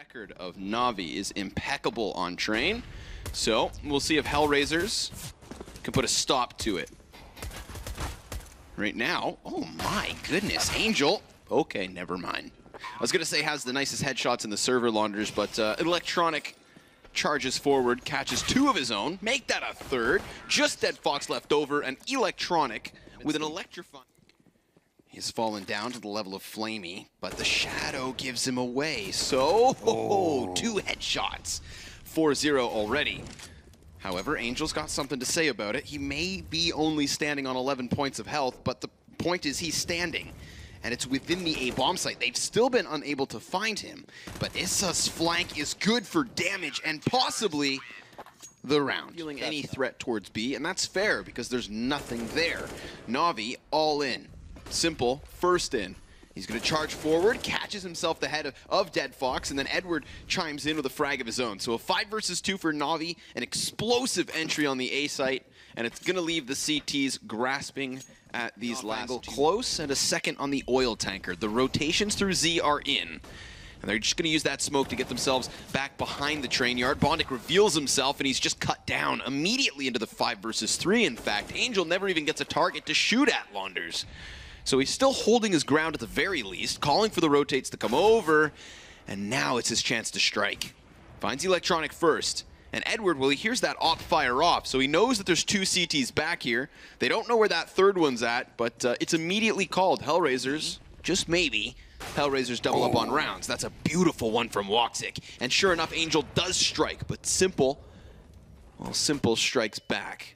record of NaVi is impeccable on train, so we'll see if HellRaisers can put a stop to it. Right now, oh my goodness, Angel. Okay, never mind. I was gonna say has the nicest headshots in the server launderers, but Electronic charges forward, catches two of his own, make that a third. Just Dead Fox left over, and Electronic with an electrifying. He's fallen down to the level of Flamey, but the shadow gives him away. So, two headshots. 4-0 already. However, Angel's got something to say about it. He may be only standing on 11 points of health, but the point is he's standing. And it's within the A-bomb site. They've still been unable to find him, but Issa's flank is good for damage and possibly the round. Feeling any threat towards B, and that's fair because there's nothing there. NaVi all in. Simple, first in. He's going to charge forward, catches himself the head of Dead Fox, and then Edward chimes in with a frag of his own. So a 5 versus 2 for NaVi, an explosive entry on the A site, and it's going to leave the CTs grasping at these last two. Close, and a second on the oil tanker. The rotations through Z are in, and they're just going to use that smoke to get themselves back behind the train yard. Bondic reveals himself, and he's just cut down immediately into the 5 versus 3. In fact, Angel never even gets a target to shoot at Launders. So he's still holding his ground at the very least, calling for the rotates to come over, and now it's his chance to strike. Finds Electronic first, and Edward, well, he hears that op fire off, so he knows that there's two CTs back here. They don't know where that third one's at, but it's immediately called. HellRaisers, just maybe, HellRaisers double up on rounds. That's a beautiful one from Woxic, and sure enough, Angel does strike, but Simple, well, Simple strikes back.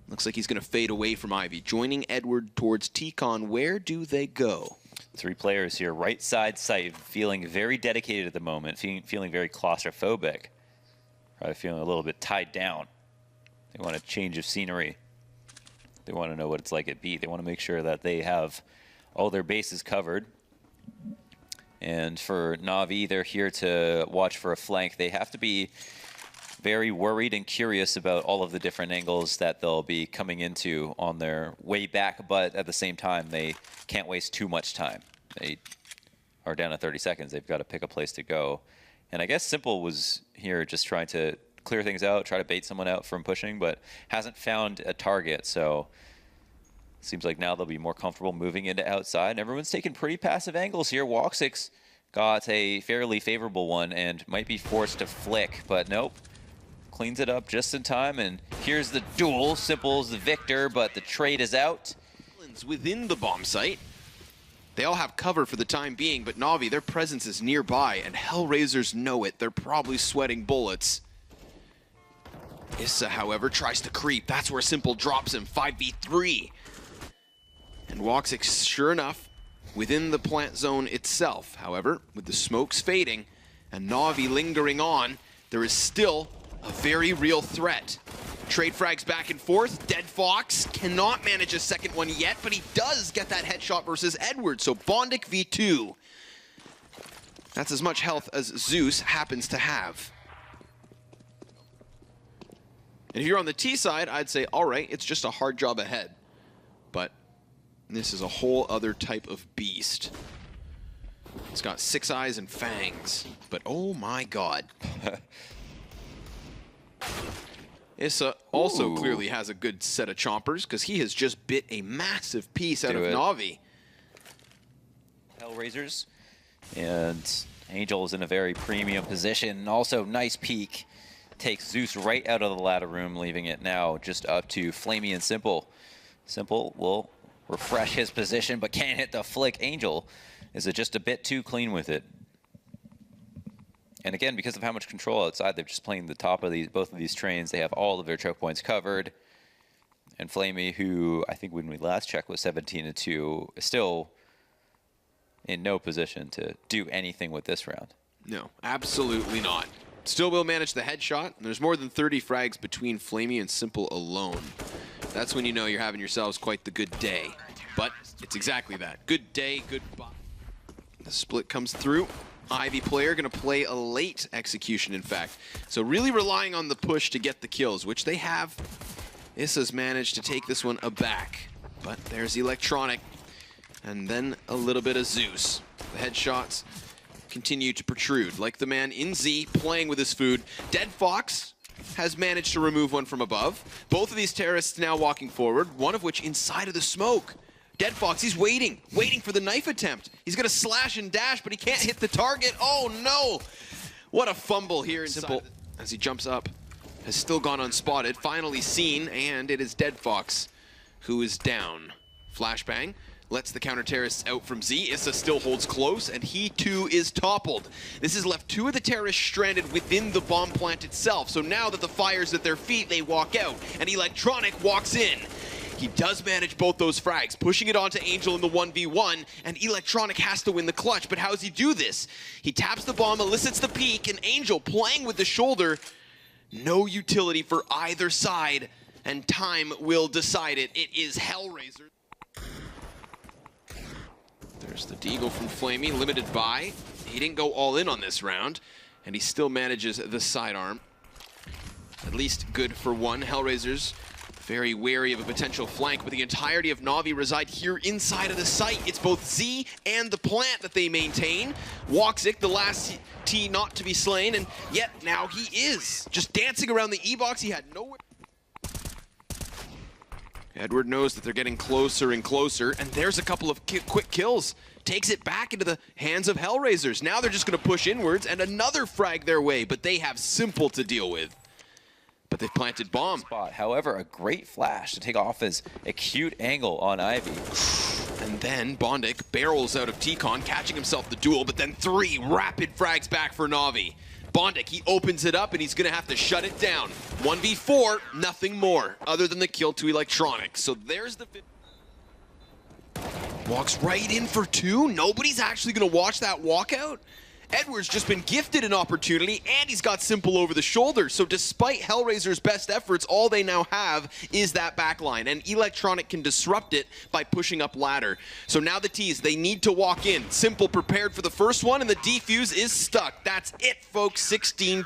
Looks like he's going to fade away from Ivy. Joining Edward towards T-Con. Where do they go? 3 players here, right side site, feeling very dedicated at the moment, feeling very claustrophobic. Probably feeling a little bit tied down. They want a change of scenery. They want to know what it's like at B. They want to make sure that they have all their bases covered. And for NaVi, they're here to watch for a flank. They have to be very worried and curious about all of the different angles that they'll be coming into on their way back, but at the same time, they can't waste too much time. They are down to 30 seconds. They've got to pick a place to go. And I guess Simple was here just trying to clear things out, try to bait someone out from pushing, but hasn't found a target. So seems like now they'll be more comfortable moving into outside. And everyone's taking pretty passive angles here. Woxic's got a fairly favorable one and might be forced to flick, but nope. Cleans it up just in time, and here's the duel. Simple's the victor, but the trade is out. Within the bomb site. They all have cover for the time being, but NaVi, their presence is nearby, and HellRaisers know it. They're probably sweating bullets. Issa, however, tries to creep. That's where Simple drops him, 5v3. And Woxic, sure enough, within the plant zone itself. However, with the smokes fading and NaVi lingering on, there is still a very real threat. Trade frags back and forth. Dead Fox cannot manage a second one yet, but he does get that headshot versus Edward. So Bondic v2. That's as much health as Zeus happens to have. And if you're on the T side, I'd say, all right, it's just a hard job ahead. But this is a whole other type of beast. It's got 6 eyes and fangs, but oh my god. Issa also clearly has a good set of chompers because he has just bit a massive piece out of NaVi. HellRaisers, and Angel is in a very premium position. Also, nice peek. Takes Zeus right out of the ladder room, leaving it now just up to Flamey and Simple. Simple will refresh his position, but can't hit the flick. Angel is just a bit too clean with it. And again, because of how much control outside, they're just playing the top of both of these trains. They have all of their choke points covered. And Flamey, who I think when we last checked was 17-2, is still in no position to do anything with this round. No, absolutely not. Still will manage the headshot. And there's more than 30 frags between Flamey and Simple alone. That's when you know you're having yourselves quite the good day. But it's exactly that. Good day, goodbye. The split comes through. Ivy player going to play a late execution, in fact. So really relying on the push to get the kills, which they have. Issa's managed to take this one aback. But there's Electronic. And then a little bit of Zeus. The headshots continue to protrude, like the man in Z playing with his food. Dead Fox has managed to remove one from above. Both of these terrorists now walking forward, one of which inside of the smoke. Dead Fox, he's waiting for the knife attempt. He's gonna slash and dash, but he can't hit the target. Oh no! What a fumble here inside. Simple, as he jumps up, has still gone unspotted, finally seen, and it is Dead Fox who is down. Flashbang lets the counter-terrorists out from Z. Issa still holds close, and he too is toppled. This has left two of the terrorists stranded within the bomb plant itself. So now that the fire's at their feet, they walk out, and Electronic walks in. He does manage both those frags, pushing it onto Angel in the 1v1, and Electronic has to win the clutch. But how does he do this? He taps the bomb, elicits the peek, and Angel playing with the shoulder. No utility for either side, and time will decide it. It is HellRaisers. There's the Deagle from Flamey, limited by. He didn't go all in on this round, and he still manages the sidearm. At least good for one. HellRaisers very wary of a potential flank, but the entirety of NaVi reside here inside of the site. It's both Z and the plant that they maintain. Woxic, the last T not to be slain, and yet now he is. Just dancing around the E-box, he had nowhere. Edward knows that they're getting closer and closer, and there's a couple of quick kills. Takes it back into the hands of HellRaisers. Now they're just gonna push inwards, and another frag their way, but they have Simple to deal with. But they've planted bomb. However, a great flash to take off his acute angle on Ivy. And then Bondic barrels out of T-Con, catching himself the duel, but then 3 rapid frags back for NaVi. Bondic, he opens it up and he's gonna have to shut it down. 1v4, nothing more, other than the kill to Electronic. So there's the... Walks right in for 2. Nobody's actually gonna watch that walkout. Edward's just been gifted an opportunity, and he's got Simple over the shoulder. So despite HellRaisers' best efforts, all they now have is that backline, and Electronic can disrupt it by pushing up ladder. So now the T's, they need to walk in. Simple prepared for the first one, and the defuse is stuck. That's it, folks, 16-10.